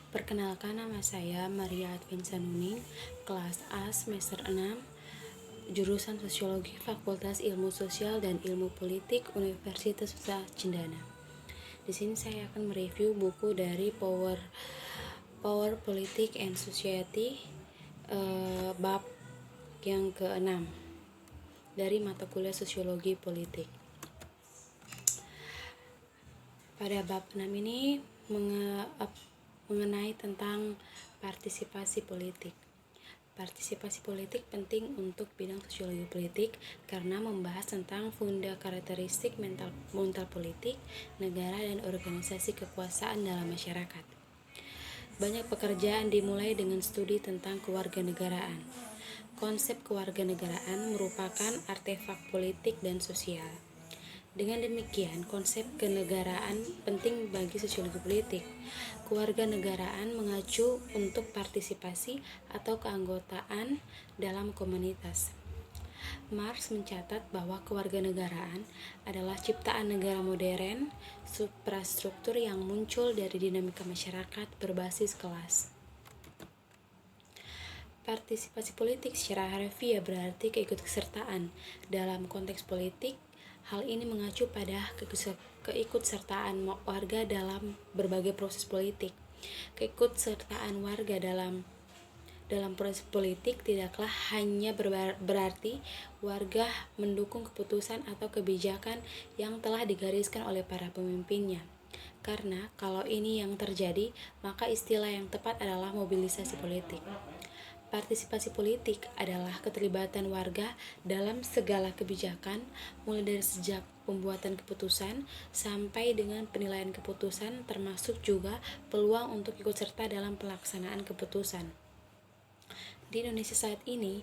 Perkenalkan, nama saya Maria Advinsa Nuning, kelas A semester 6, jurusan Sosiologi Fakultas Ilmu Sosial dan Ilmu Politik Universitas Nusa Cendana. Di sini saya akan mereview buku dari Power Politics and Society, bab yang ke-6 dari mata kuliah Sosiologi Politik. Pada bab 6 ini mengenai tentang partisipasi politik. Partisipasi politik penting untuk bidang sosiologi politik karena membahas tentang karakteristik mental politik, negara, dan organisasi kekuasaan dalam masyarakat. Banyak pekerjaan dimulai dengan studi tentang kewarganegaraan. Konsep kewarganegaraan merupakan artefak politik dan sosial. Dengan demikian, konsep kenegaraan penting bagi sosiologi politik. Kewarganegaraan mengacu untuk partisipasi atau keanggotaan dalam komunitas. Marx mencatat bahwa kewarganegaraan adalah ciptaan negara modern, suprastruktur yang muncul dari dinamika masyarakat berbasis kelas. Partisipasi politik secara harfiah berarti keikutsertaan dalam konteks politik. Hal ini mengacu pada keikutsertaan warga dalam berbagai proses politik. Keikutsertaan warga dalam proses politik tidaklah hanya berarti warga mendukung keputusan atau kebijakan yang telah digariskan oleh para pemimpinnya. Karena kalau ini yang terjadi, maka istilah yang tepat adalah mobilisasi politik. Partisipasi politik adalah keterlibatan warga dalam segala kebijakan, mulai dari sejak pembuatan keputusan sampai dengan penilaian keputusan, termasuk juga peluang untuk ikut serta dalam pelaksanaan keputusan. Di Indonesia saat ini,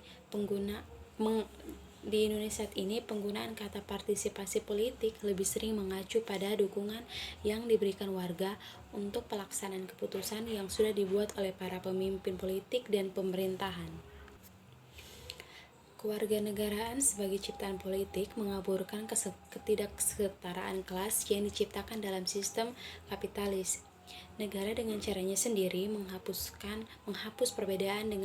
penggunaan kata partisipasi politik lebih sering mengacu pada dukungan yang diberikan warga untuk pelaksanaan keputusan yang sudah dibuat oleh para pemimpin politik dan pemerintahan. Kewarganegaraan sebagai ciptaan politik mengaburkan ketidaksetaraan kelas yang diciptakan dalam sistem kapitalis. Negara dengan caranya sendiri menghapus perbedaan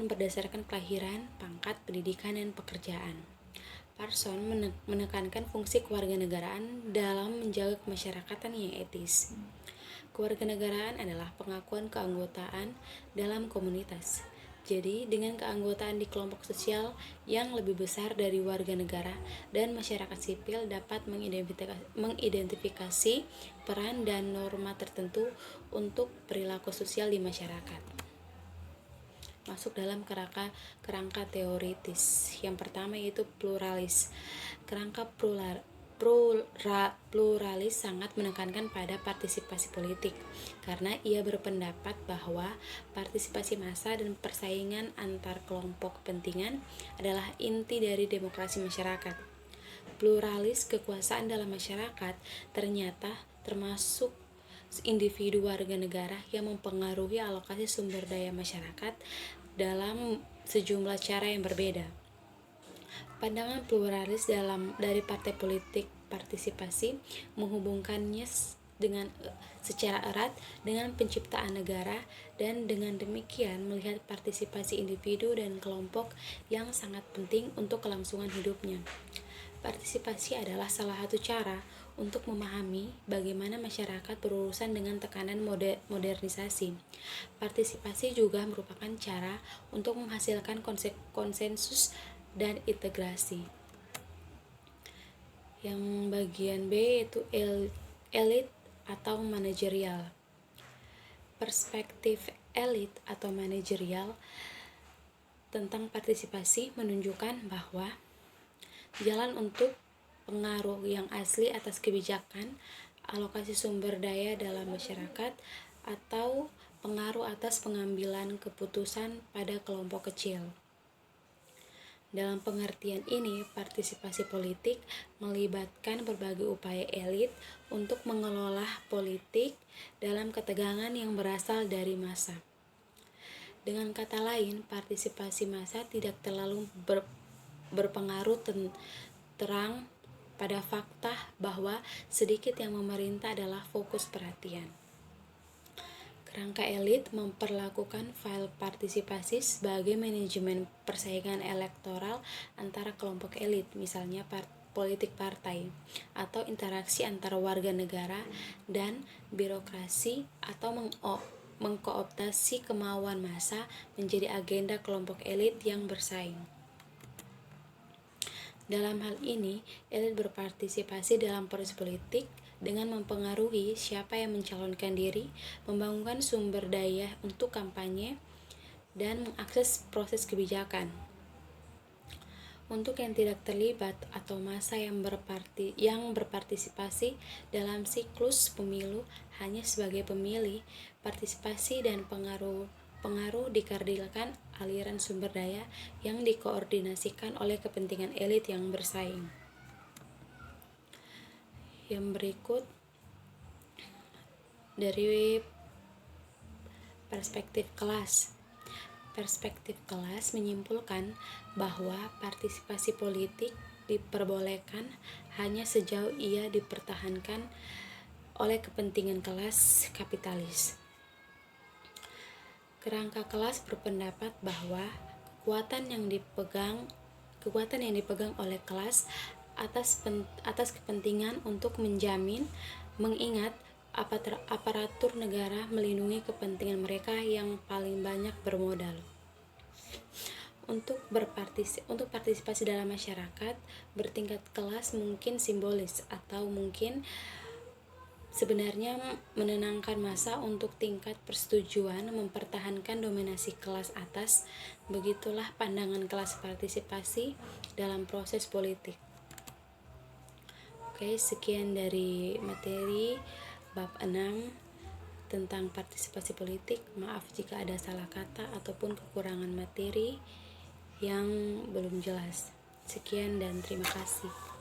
berdasarkan kelahiran, pangkat, pendidikan, dan pekerjaan. Parson menekankan fungsi kewarganegaraan dalam menjaga kemasyarakatan yang etis. Kewarganegaraan adalah pengakuan keanggotaan dalam komunitas. Jadi, dengan keanggotaan di kelompok sosial yang lebih besar dari warga negara dan masyarakat sipil dapat mengidentifikasi peran dan norma tertentu untuk perilaku sosial di masyarakat. Masuk dalam kerangka teoritis. Yang pertama yaitu pluralis. Kerangka pluralis sangat menekankan pada partisipasi politik karena ia berpendapat bahwa partisipasi massa dan persaingan antar kelompok kepentingan adalah inti dari demokrasi masyarakat. Pluralis kekuasaan dalam masyarakat ternyata termasuk individu warga negara yang mempengaruhi alokasi sumber daya masyarakat dalam sejumlah cara yang berbeda. Pandangan pluralis dari partai politik partisipasi menghubungkannya secara erat dengan penciptaan negara dan dengan demikian melihat partisipasi individu dan kelompok yang sangat penting untuk kelangsungan hidupnya. Partisipasi adalah salah satu cara untuk memahami bagaimana masyarakat berurusan dengan tekanan modernisasi. Partisipasi juga merupakan cara untuk menghasilkan konsensus dan integrasi. Yang bagian B yaitu elit atau manajerial. Perspektif elit atau manajerial tentang partisipasi menunjukkan bahwa jalan untuk pengaruh yang asli atas kebijakan, alokasi sumber daya dalam masyarakat, atau pengaruh atas pengambilan keputusan pada kelompok kecil. Dalam pengertian ini, partisipasi politik melibatkan berbagai upaya elit untuk mengelola politik dalam ketegangan yang berasal dari massa. Dengan kata lain, partisipasi massa tidak terlalu berpengaruh terang pada fakta bahwa sedikit yang memerintah adalah fokus perhatian. Kerangka elit memperlakukan file partisipasi sebagai manajemen persaingan elektoral antara kelompok elit, misalnya politik partai, atau interaksi antara warga negara dan birokrasi, atau mengkooptasi kemauan massa menjadi agenda kelompok elit yang bersaing. Dalam hal ini, elit berpartisipasi dalam proses politik dengan mempengaruhi siapa yang mencalonkan diri, membangunkan sumber daya untuk kampanye, dan mengakses proses kebijakan. Untuk yang tidak terlibat atau massa yang berpartisipasi dalam siklus pemilu hanya sebagai pemilih, partisipasi dan pengaruh dikardilkan aliran sumber daya yang dikoordinasikan oleh kepentingan elit yang bersaing. Yang berikut dari perspektif kelas. Perspektif kelas menyimpulkan bahwa partisipasi politik diperbolehkan hanya sejauh ia dipertahankan oleh kepentingan kelas kapitalis. Kerangka kelas berpendapat bahwa kekuatan yang dipegang oleh kelas atas kepentingan untuk mengingat aparatur negara melindungi kepentingan mereka yang paling banyak bermodal. Untuk partisipasi dalam masyarakat bertingkat kelas mungkin simbolis atau mungkin sebenarnya menenangkan massa untuk tingkat persetujuan mempertahankan dominasi kelas atas. Begitulah pandangan kelas partisipasi dalam proses politik. Oke, sekian dari materi bab 6 tentang partisipasi politik. Maaf jika ada salah kata ataupun kekurangan materi yang belum jelas. Sekian dan terima kasih.